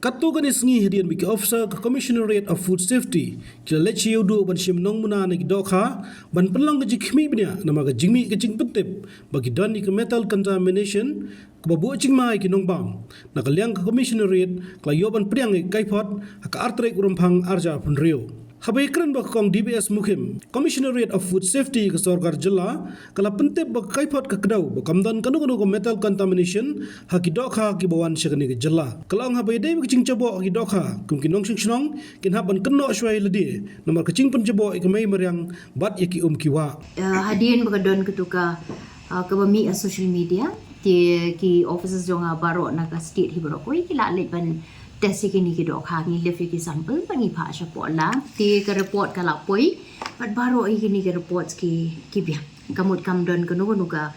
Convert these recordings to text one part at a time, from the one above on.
Katugan isngi hedian biki officer ke Commissionerate of Food Safety kila lechi yudu ban shim nong muna ni dokha ban penlang ke jikmi bnia nama ke jingmi ke jing petip bagi dan ke metal contamination ke babu jing mai ke nong bam na ke liang ke Commissionerate kala yoban priang ke kaipot ka artrek urumpang arja pun rio. Habai keren bak kong DBS Mukim, Commissionerate of Food Safety ke Sorgar Jela, kala pentip bak kaipot ke kedau, bak kamdan kanu-kanu ke metal contamination, haki dokha ki bawan syakani ke Jela. Kala ang habai day bak cing cabo haki dokha, kum kinong sing-sinong, kin haban keno syuai ledi, nomor kecing pun cabo ikamay meriang, bat yaki kiwa. Hadian bakadon ketuka kabami social media, ki officers jonga baro naga state hibrokoi kila ban test kini ke dok hangi lefi ki sampel pangi pha support la ti ke report kala poi pat baro kini ke report ki bia kamut kam don kanu ka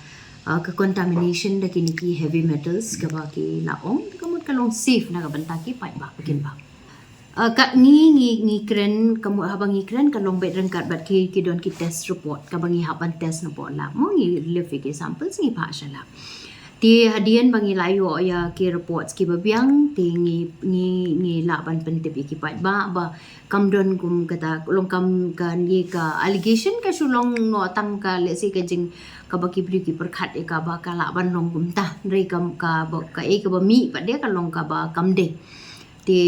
contamination da kini ki heavy metals ka ba ki laong kamut kalong safe na ka banta ki pai ba bikin ba ka ngi kren kamu habang ngi kren kalong bet rengkat bat ki don ki test report ka bangi haban test na po la mo ngi lefi ki sampel ngi pha shala ti hadian bangi layo ya ki reports ki babiang ti ngi laban pentip ki pat ba kamdon kum kata long kam kan ye ka allegation ka sulong no tang ka lesi ka jing ka baki bri ki perkhat e ka ba ka laban long kum ta re kam ka ka e ka ba mi pa de ka long ka ba kam de ti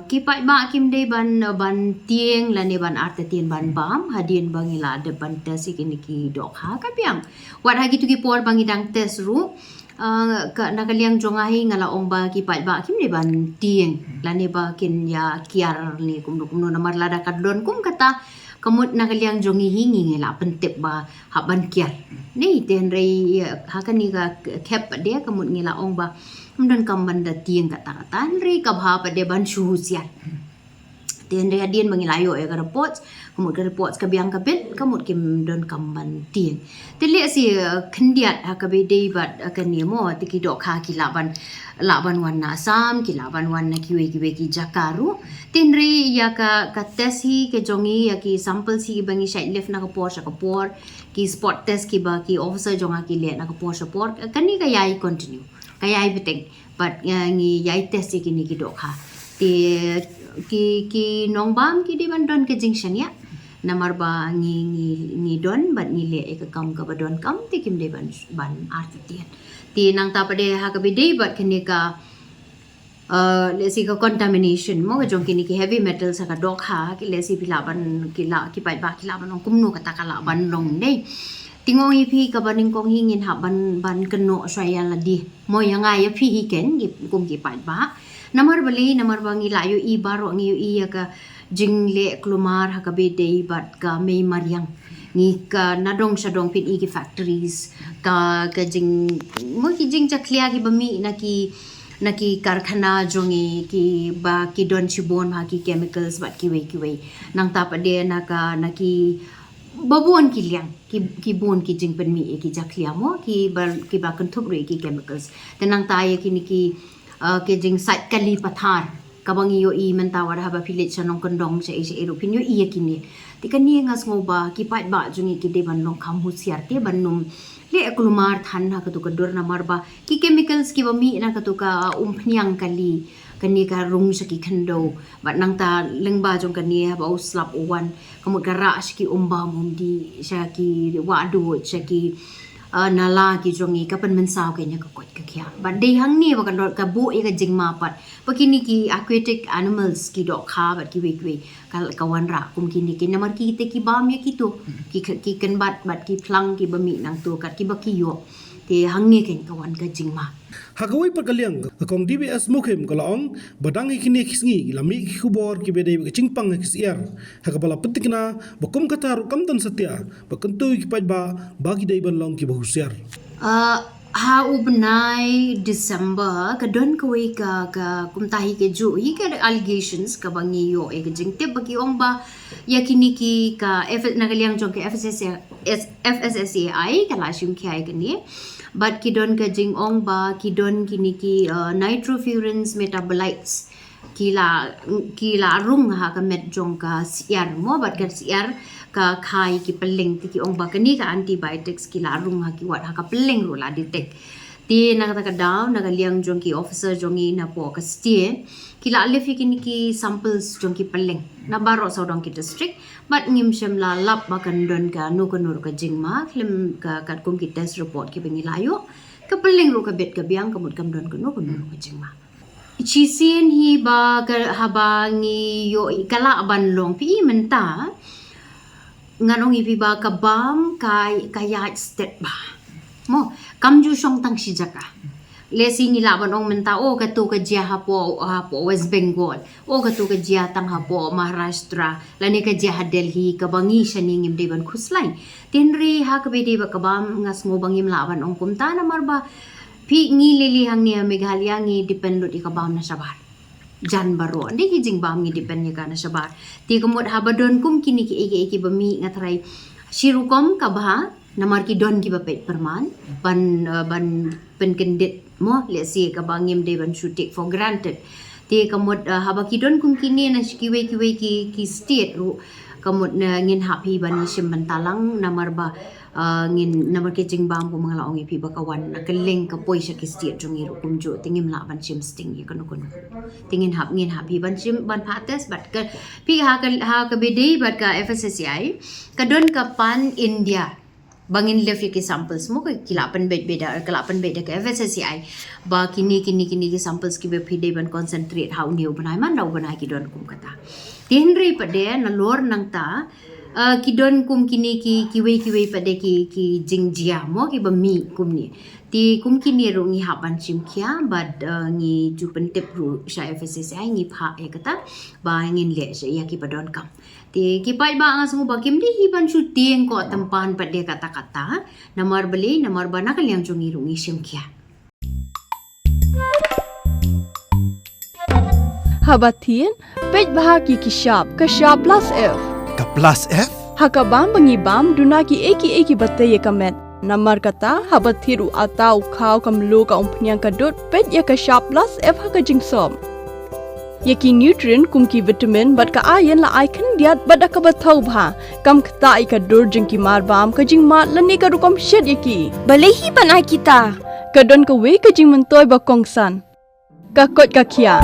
ki pat ba kim de ban tieng la ne ban arte tien ban bam hadian bangi la de ban tes ki ki dok ha ka piang wat hagi tu ki por bangi dang tes ru ka nakaliang jongahi ngala ong ba ki pat ba kim de ban tieng la ne ba kin ya kiar ni kum namar lada kadon kum kata kamut nakaliang jongi hingi ngela pentip ba haban kiar ni ten rei hakan ni ka kep de kamut ngela ong ba mdan kam banda tieng kata kata rei ka bha pa de ban shu siat ten rei adien mangilayo ya ka reports kamut ka reports ka biang ka bet kamut kim don kam ban tieng tele si khendiat ha ka be dei bat ka ni mo ti ki dok kha ki laban wan na sam ki laban wan na kiwe ki jakaru ten rei ya ka test hi ke jongi ya ki sample si bangi side left na ka por ki spot test ki ba ki officer jonga ki le na ka por support kani ka yai continue kayai beteng but ngi yai test ki ni ki dok ha ti ki nong bam ki di ban don ke jinction ya namar ba ngi don bat ngi le ka kam ka ba don kam ti kim de ban artitian ti nang ta pa de ha ka be de bat kani ka lesi ka contamination mo ka jong kini ki heavy metals ka dok ha ki lesi pilaban ki pai ba ki laban ong kumno ka ta ka laban long dei tingong ipi ka baning kong hingin ha ban keno saya ladi mo yang ay pi hiken kum ki pat ba namar bangi layo i baro ngi i ka jingle klumar ha ka be dei bat ka mei mariang ngi ka nadong sadong pin i ki factories ka jing mo ki jing cha clear ki bami na ki karkhana jongi ki ba ki don chibon ha ki chemicals bat ki we nang ta pa de na ki babon ki liang ki bon ki jing pen mi ki jaklia mo ki ba kan thup re ki chemicals tenang ta ye ki ni ki jing site kali pathar kabangi yo i mentawar ha ba village sanong kondong se ero pin yo i ki ni ti kan ni ngas ngo ba ki pat ba jungi ki de ban long kham hu siar te ban num le aklumar than ha ka tu ka dor na mar ba ki chemicals ki ba mi na ka tu ka phniang kali kani ka rung sa ki khando bat nang ta lengba jong kani ba uslap uwan kamut ka ra ki umba mundi sha ki wadu sha ki nala ki jongi ka pan mensaw kanya ka kot ka kya bat de hang ni ba ka bu e ka jingma pat pakini ki aquatic animals ki dok kha bat ki we ka wan ra kum kini ki namar ki te ki bam ya ki to ki kan bat ki phlang ki bami nang to ka ki ba ki yo te hangi ken ka wan ka jingma Hagawai perkaliang kong DBS Mukim kalaong badang ikini kisngi lami kubor ki bedai kicingpang kisiar hagapala petikna bakum katar kamtan setia bakentu ki ba bagi dai ban long ki bahusiar ha ubnai December ka don ka we ka kumtahi ke ju hi ka allegations ka bangi yo e jingte bagi ong ba yakini ki ka nagaliang jong ka FSSAI ka lashim ki ai kani but ki don ka jing ong ba ki don kini ki nitrofurans metabolites kila rung ha ka met jong ka siar mo bat ka siar ka khai ki peleng ti ki ong ba kani ka antibiotics kila rung ha ki wat ha ka peleng ro la detect Ti nakata daw nagaliang jong ki officer jong na po ka stie kila alif kini ki samples jong ki peleng na baro sa dong ki district but ngim syam la lap makan don ka nu kanur ka jingma klim ka kat kum ki test report ki bengilayo ka peleng ru ka bet ka biang kamut kam don ka nu kanur ka jingma Ichisian hi ba ka habangi yo kala ban long pi menta nganong ipi ba ka bam kaya step ba mo kamju song tang si jaka lesi ni laban ong menta o katu ka jia hapo West Bengal o katu ka jia tang hapo Maharashtra lani ka jia Delhi ka bangi shaningim deban khuslai tinri ha ka bedi ba ka bam ngas mo bangim laban ong kumta na marba pi ngi lili hang ni Meghalaya ngi depend di ka bam na sabar jan baro ndi ki jing bam ngi depend ni ka na sabar ti kamot habadon kum kini ki eki bami ngatrai sirukom ka ba namar ki don ki bapet perman ban penkendit mo lesi ka bangim de ban should take for granted ti kamot haba ki don kum kini na kiwe ki state ru kamot na ngin happy ban sim bantalang namar ba ngin namar ke jing bam ko mga laong ipi bakawan na kaleng ka poy sa ki state jong iru kumjo tingim la ban sim sting yi kanu tingin ngin happy ban sim ban pates bat ka pi ha ka bede bat ka FSSCI ka don ka pan India bangin lefi ki samples mo kilapan beda ka FSSCI ba kini ki samples ki be pide ban concentrate how new banai man daw banai ki don kum kata tinri pade na lor nang ta ki don kum kini kiwe pade ki jingjia mo ki bami kum ni ti kum kini ro ngi haban sim kya bad ngi jupen tip ru sha FSSCI ngi pha e kata ba ngin le sha ya ki padon kam ti kipai ba ang sungu bakim di hiban syuting ko tempan pada kata-kata namar beli namar bana kaliang jungi rungi simkia Habatin pej bahaki ki shop ka shop plus F Ka plus F? hakabam bangibam duna ki eki batte ye kamet namar kata habathiru atau khau kamlu ka umpnyang kadut pej ya ka shop plus F haka jingsom Yaki nutrient kumki vitamin bat ka iron la icon diat bat ka bathau bha kam khta I ka dur jing ki mar bam ka jing ma lani ka rukom shed yaki balehi banai kita ka don ka we ka jing mentoy ba kongsan ka kot ka khia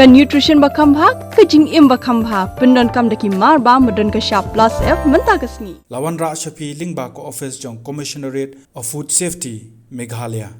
ka nutrition ba kham bha ka jing im ba kham bha pendon kam daki mar bam don ka sharp plus F menta ka sni Lawan Ra Shafi Lingba ko office jong Commissionerate of Food Safety Meghalaya